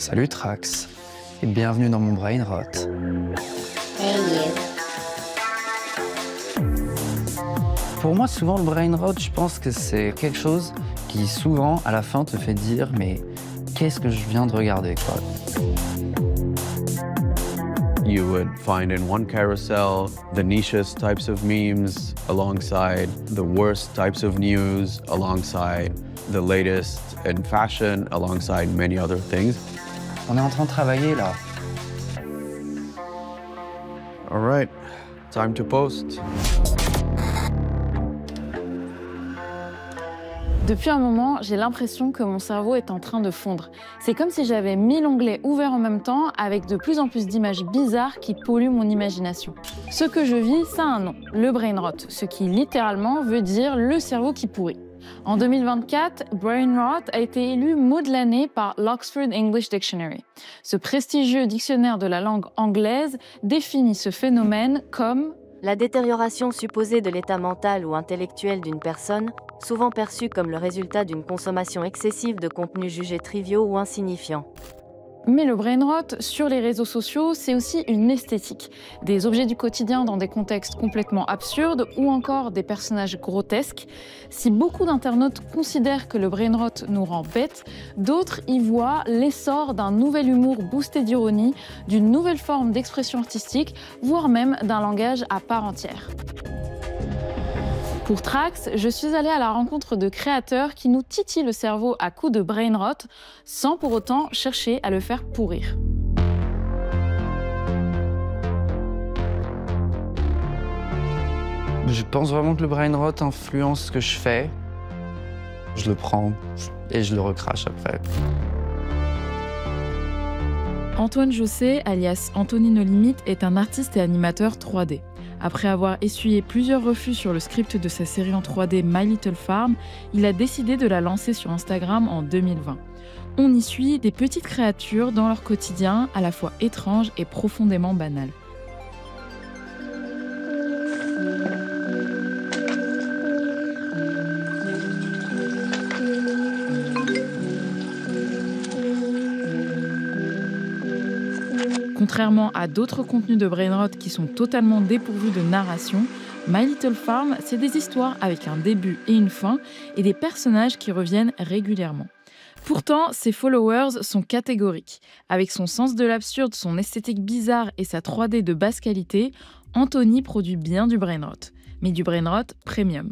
Salut Trax, et bienvenue dans mon brain rot. Hey you. Pour moi, souvent, le brain rot, je pense que c'est quelque chose qui, souvent, à la fin, te fait dire « Mais qu'est-ce que je viens de regarder, quoi ?» You would find in one carousel the nichest types of memes alongside the worst types of news, alongside the latest in fashion, alongside many other things. On est en train de travailler, là. All right, time to post. Depuis un moment, j'ai l'impression que mon cerveau est en train de fondre. C'est comme si j'avais 1000 onglets ouverts en même temps avec de plus en plus d'images bizarres qui polluent mon imagination. Ce que je vis, ça a un nom, le brain rot, ce qui littéralement veut dire le cerveau qui pourrit. En 2024, brain rot a été élu mot de l'année par l'Oxford English Dictionary. Ce prestigieux dictionnaire de la langue anglaise définit ce phénomène comme la détérioration supposée de l'état mental ou intellectuel d'une personne, souvent perçue comme le résultat d'une consommation excessive de contenus jugés triviaux ou insignifiants. Mais le brain rot sur les réseaux sociaux, c'est aussi une esthétique. Des objets du quotidien dans des contextes complètement absurdes ou encore des personnages grotesques. Si beaucoup d'internautes considèrent que le brain rot nous rend bêtes, d'autres y voient l'essor d'un nouvel humour boosté d'ironie, d'une nouvelle forme d'expression artistique, voire même d'un langage à part entière. Pour Trax, je suis allée à la rencontre de créateurs qui nous titillent le cerveau à coups de brain rot, sans pour autant chercher à le faire pourrir. Je pense vraiment que le brain rot influence ce que je fais. Je le prends et je le recrache après. Antoine Josset, alias Anthony No Limit, est un artiste et animateur 3D. Après avoir essuyé plusieurs refus sur le script de sa série en 3D My Little Farm, il a décidé de la lancer sur Instagram en 2020. On y suit des petites créatures dans leur quotidien, à la fois étrange et profondément banal. Contrairement à d'autres contenus de brain rot qui sont totalement dépourvus de narration, My Little Farm, c'est des histoires avec un début et une fin et des personnages qui reviennent régulièrement. Pourtant, ses followers sont catégoriques. Avec son sens de l'absurde, son esthétique bizarre et sa 3D de basse qualité, Anthony produit bien du brain rot, mais du brain rot premium.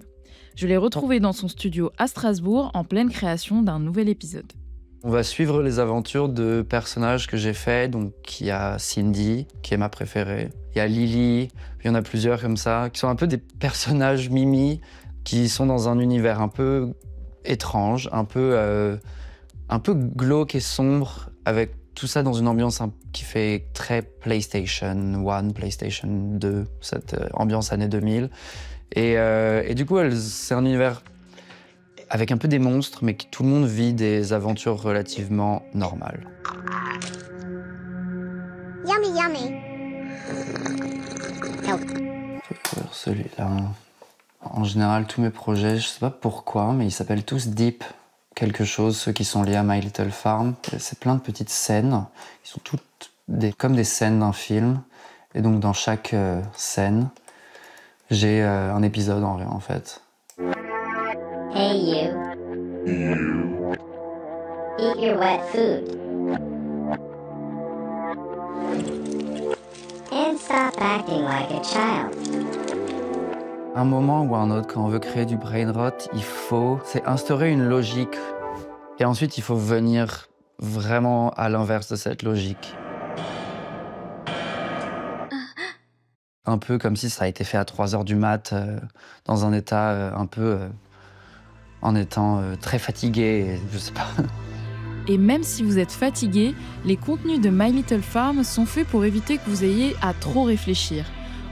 Je l'ai retrouvé dans son studio à Strasbourg en pleine création d'un nouvel épisode. On va suivre les aventures de personnages que j'ai faits. Donc, il y a Cindy, qui est ma préférée. Il y a Lily, il y en a plusieurs comme ça, qui sont un peu des personnages mimi, qui sont dans un univers un peu étrange, un peu glauque et sombre, avec tout ça dans une ambiance qui fait très PlayStation 1, PlayStation 2, cette ambiance années 2000. Et du coup, c'est un univers avec un peu des monstres, mais que tout le monde vit des aventures relativement normales. Yummy, yummy. Pour celui-là, en général, tous mes projets, je sais pas pourquoi, mais ils s'appellent tous Deep quelque chose, ceux qui sont liés à My Little Farm. C'est plein de petites scènes, ils sont toutes comme des scènes d'un film. Et donc dans chaque scène, j'ai un épisode en fait. Hey you. Eat your wet food. And stop acting like a child. Un moment ou un autre, quand on veut créer du brain rot, c'est instaurer une logique. Et ensuite, il faut venir vraiment à l'inverse de cette logique. Un peu comme si ça a été fait à 3h du mat, dans un état en étant très fatigué, je sais pas. Et même si vous êtes fatigué, les contenus de My Little Farm sont faits pour éviter que vous ayez à trop réfléchir.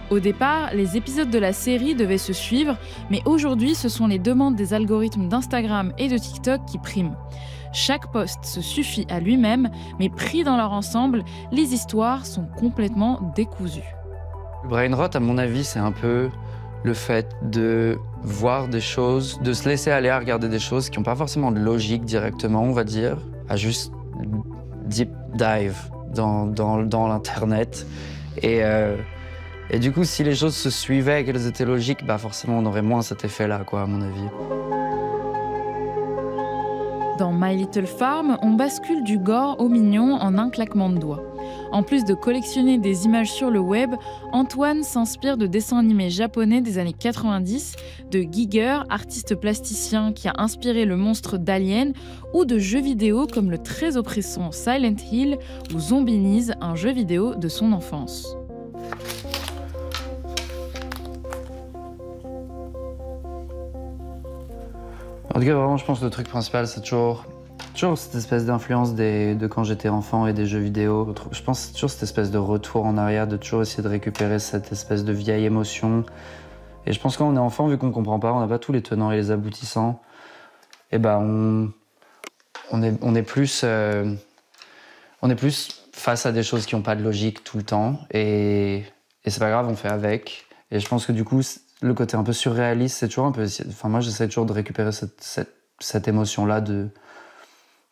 Au départ, les épisodes de la série devaient se suivre, mais aujourd'hui, ce sont les demandes des algorithmes d'Instagram et de TikTok qui priment. Chaque post se suffit à lui-même, mais pris dans leur ensemble, les histoires sont complètement décousues. Le brain rot, à mon avis, c'est un peu le fait de voir des choses, de se laisser aller à regarder des choses qui n'ont pas forcément de logique directement, on va dire, à juste dive dans l'Internet. Et du coup, si les choses se suivaient et qu'elles étaient logiques, bah forcément, on aurait moins cet effet-là, quoi, à mon avis. Dans My Little Farm, on bascule du gore au mignon en un claquement de doigts. En plus de collectionner des images sur le web, Antoine s'inspire de dessins animés japonais des années 90, de Giger, artiste plasticien qui a inspiré le monstre d'Alien, ou de jeux vidéo comme le très oppressant Silent Hill ou Zombinies, un jeu vidéo de son enfance. En tout cas, vraiment, je pense que le truc principal, c'est toujours cette espèce d'influence de quand j'étais enfant et des jeux vidéo. Je pense que c'est toujours cette espèce de retour en arrière, de toujours essayer de récupérer cette espèce de vieille émotion. Et je pense que quand on est enfant, vu qu'on comprend pas, on n'a pas tous les tenants et les aboutissants, et ben on est plus face à des choses qui n'ont pas de logique tout le temps. Et c'est pas grave, on fait avec. Et je pense que du coup, le côté un peu surréaliste, c'est toujours un peu... Enfin, moi, j'essaie toujours de récupérer cette émotion-là, de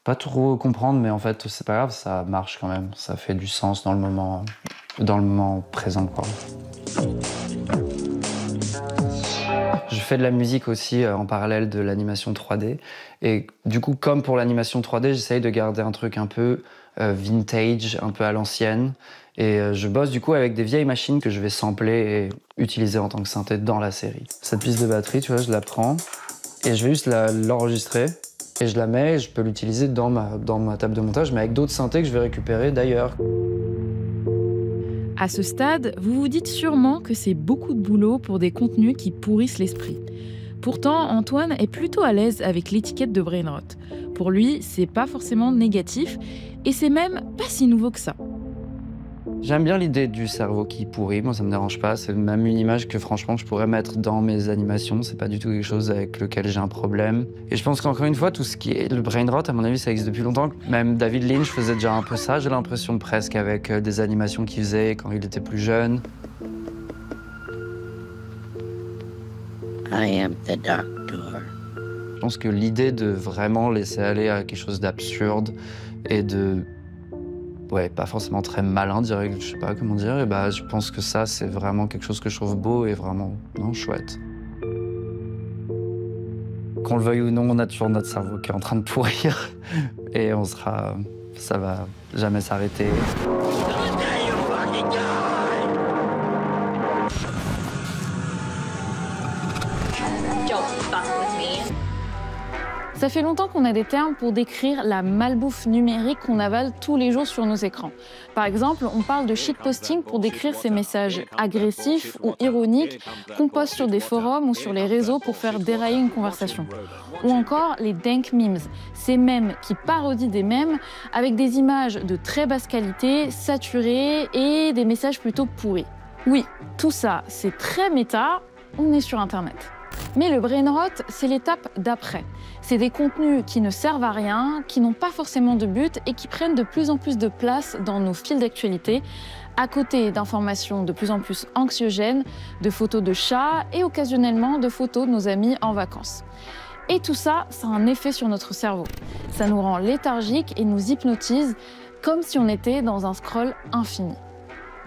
pas trop comprendre, mais en fait, c'est pas grave, ça marche quand même. Ça fait du sens dans le moment présent, quoi. Je fais de la musique aussi en parallèle de l'animation 3D. Et du coup, comme pour l'animation 3D, j'essaye de garder un truc un peu vintage, un peu à l'ancienne. Et je bosse du coup avec des vieilles machines que je vais sampler et utiliser en tant que synthé dans la série. Cette piste de batterie, tu vois, je la prends et je vais juste l'enregistrer et je la mets et je peux l'utiliser dans ma table de montage, mais avec d'autres synthés que je vais récupérer d'ailleurs. À ce stade, vous vous dites sûrement que c'est beaucoup de boulot pour des contenus qui pourrissent l'esprit. Pourtant, Antoine est plutôt à l'aise avec l'étiquette de Brainrot. Pour lui, c'est pas forcément négatif et c'est même pas si nouveau que ça. J'aime bien l'idée du cerveau qui pourrit, moi ça me dérange pas, c'est même une image que franchement je pourrais mettre dans mes animations, c'est pas du tout quelque chose avec lequel j'ai un problème. Et je pense qu'encore une fois, tout ce qui est le brain rot, à mon avis ça existe depuis longtemps, même David Lynch faisait déjà un peu ça, j'ai l'impression presque avec des animations qu'il faisait quand il était plus jeune. I am the doctor. Je pense que l'idée de vraiment laisser aller à quelque chose d'absurde et de... ouais, pas forcément très malin, je sais pas comment dire, et bah je pense que ça, c'est vraiment quelque chose que je trouve beau et vraiment, non, chouette. Qu'on le veuille ou non, on a toujours notre cerveau qui est en train de pourrir et ça va jamais s'arrêter. Ça fait longtemps qu'on a des termes pour décrire la malbouffe numérique qu'on avale tous les jours sur nos écrans. Par exemple, on parle de shitposting pour décrire ces messages agressifs ou ironiques qu'on poste sur des forums ou sur les réseaux pour faire dérailler une conversation. Ou encore les dank memes, ces mèmes qui parodient des mèmes avec des images de très basse qualité, saturées et des messages plutôt pourris. Oui, tout ça, c'est très méta, on est sur Internet. Mais le brain rot, c'est l'étape d'après. C'est des contenus qui ne servent à rien, qui n'ont pas forcément de but et qui prennent de plus en plus de place dans nos fils d'actualité, à côté d'informations de plus en plus anxiogènes, de photos de chats et occasionnellement de photos de nos amis en vacances. Et tout ça, ça a un effet sur notre cerveau. Ça nous rend léthargiques et nous hypnotise, comme si on était dans un scroll infini.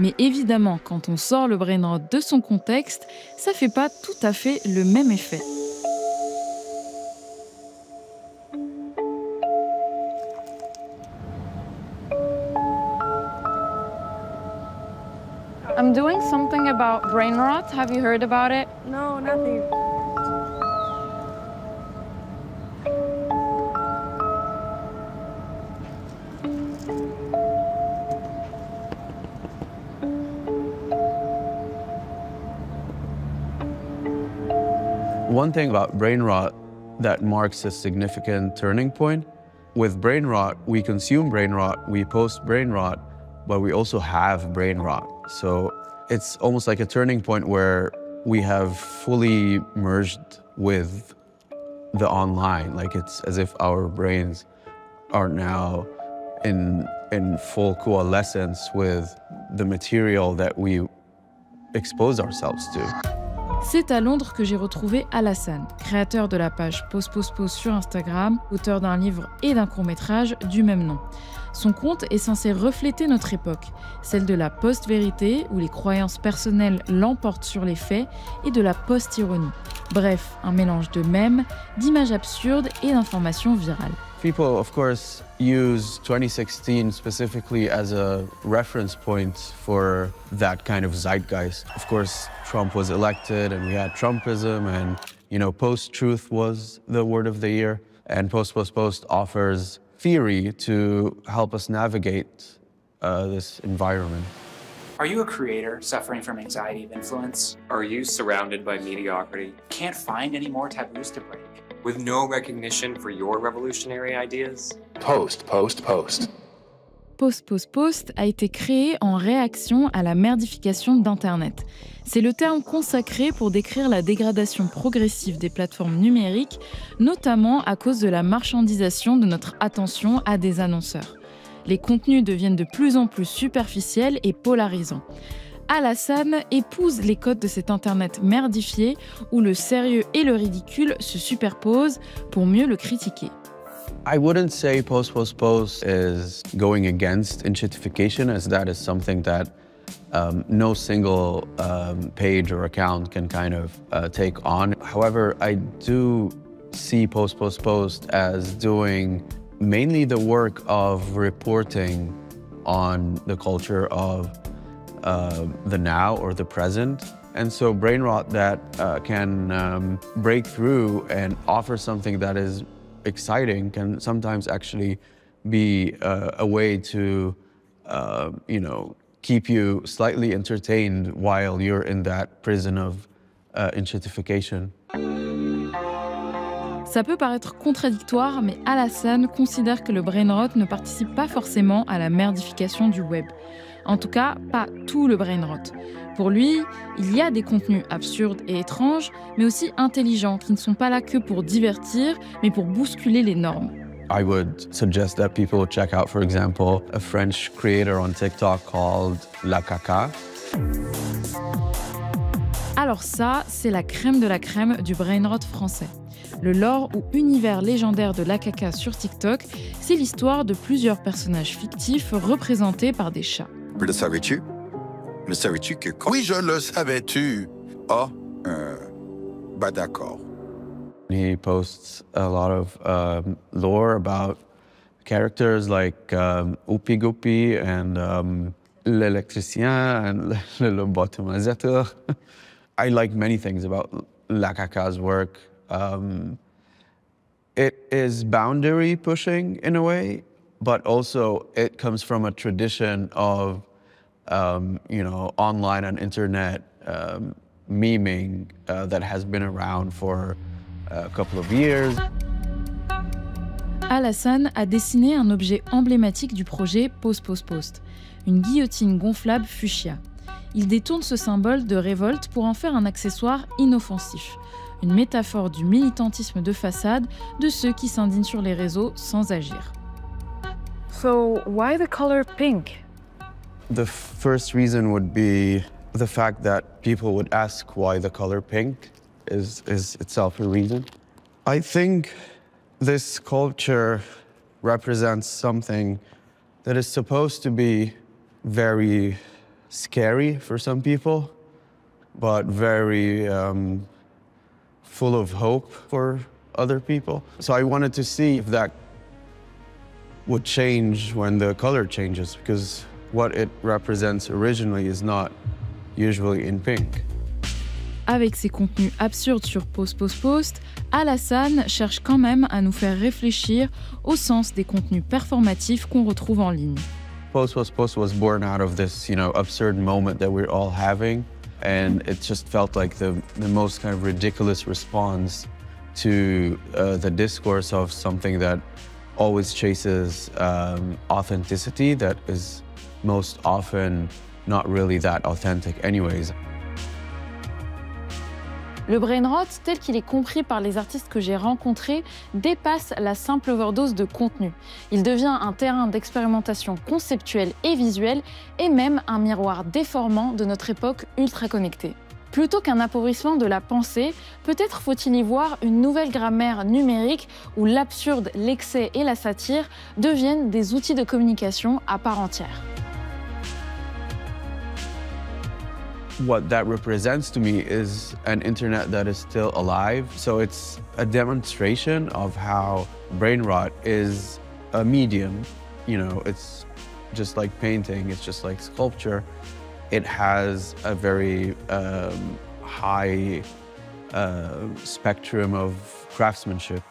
Mais évidemment, quand on sort le brain rot de son contexte, ça fait pas tout à fait le même effet. I'm doing something about brain rot. Have you heard about it? No, nothing. One thing about brain rot that marks a significant turning point, with brain rot, we consume brain rot, we post brain rot, but we also have brain rot. So it's almost like a turning point where we have fully merged with the online. Like it's as if our brains are now in full coalescence with the material that we expose ourselves to. C'est à Londres que j'ai retrouvé Alassane, créateur de la page Pause sur Instagram, auteur d'un livre et d'un court-métrage du même nom. Son compte est censé refléter notre époque, celle de la post-vérité où les croyances personnelles l'emportent sur les faits et de la post-ironie. Bref, un mélange de mèmes, d'images absurdes et d'informations virales. People, of course, use 2016 specifically as a reference point for that kind of zeitgeist. Of course, Trump was elected and we had Trumpism and, post-truth was the word of the year. And Post offers theory to help us navigate this environment. Are you a creator suffering from anxiety of influence? Are you surrounded by mediocrity? Can't find any more taboos to break? With no recognition for your revolutionary ideas? Post a été créé en réaction à la merdification d'Internet. C'est le terme consacré pour décrire la dégradation progressive des plateformes numériques, notamment à cause de la marchandisation de notre attention à des annonceurs. Les contenus deviennent de plus en plus superficiels et polarisants. Alassane épouse les codes de cet Internet merdifié où le sérieux et le ridicule se superposent pour mieux le critiquer. I wouldn't say Post is going against enshittification, as that is something that no single page or account can kind of take on. However, I do see Post as doing mainly the work of reporting on the culture of the now or the present. And so brain rot that can break through and offer something that is exciting can sometimes actually be a way to, keep you slightly entertained while you're in that prison of enshittification. Ça peut paraître contradictoire, mais Alassane considère que le brain rot ne participe pas forcément à la merdification du web. En tout cas, pas tout le brain rot. Pour lui, il y a des contenus absurdes et étranges, mais aussi intelligents, qui ne sont pas là que pour divertir, mais pour bousculer les normes. I would suggest that people check out, for example, a French creator on TikTok called La Caca. Alors ça, c'est la crème de la crème du brain rot français. Le lore ou univers légendaire de La Caca sur TikTok, c'est l'histoire de plusieurs personnages fictifs représentés par des chats. Le savais-tu? Le savais-tu que... Oui, je le savais-tu. D'accord. He posts a lot of lore about characters like Oupi Goupy and l'électricien and le lobotomisateur. I like many things about La Caca's work. It is boundary pushing in a way, but also it comes from a tradition of, online and internet memeing that has been around for a couple of years. Alassane a dessiné un objet emblématique du projet Post, une guillotine gonflable fuchsia. Il détourne ce symbole de révolte pour en faire un accessoire inoffensif, une métaphore du militantisme de façade de ceux qui s'indignent sur les réseaux sans agir. So, why the color pink? The first reason would be the fact that people would ask why the color pink is itself a reason. I think this sculpture represents something that is supposed to be very scary for some people, but very full of hope for other people. So I wanted to see if that would change when the color changes, because what it represents originally is not usually in pink. Avec ses contenus absurdes sur Post, Alassane cherche quand même à nous faire réfléchir au sens des contenus performatifs qu'on retrouve en ligne. Post was born out of this, absurd moment that we're all having, and it just felt like the most kind of ridiculous response to the discourse of something that always chases authenticity that is most often not really that authentic anyways. Le brain rot, tel qu'il est compris par les artistes que j'ai rencontrés, dépasse la simple overdose de contenu. Il devient un terrain d'expérimentation conceptuelle et visuelle, et même un miroir déformant de notre époque ultra connectée. Plutôt qu'un appauvrissement de la pensée, peut-être faut-il y voir une nouvelle grammaire numérique où l'absurde, l'excès et la satire deviennent des outils de communication à part entière. What that represents to me is an internet that is still alive. So it's a demonstration of how brain rot is a medium. You know, it's just like painting, it's just like sculpture. It has a very high spectrum of craftsmanship.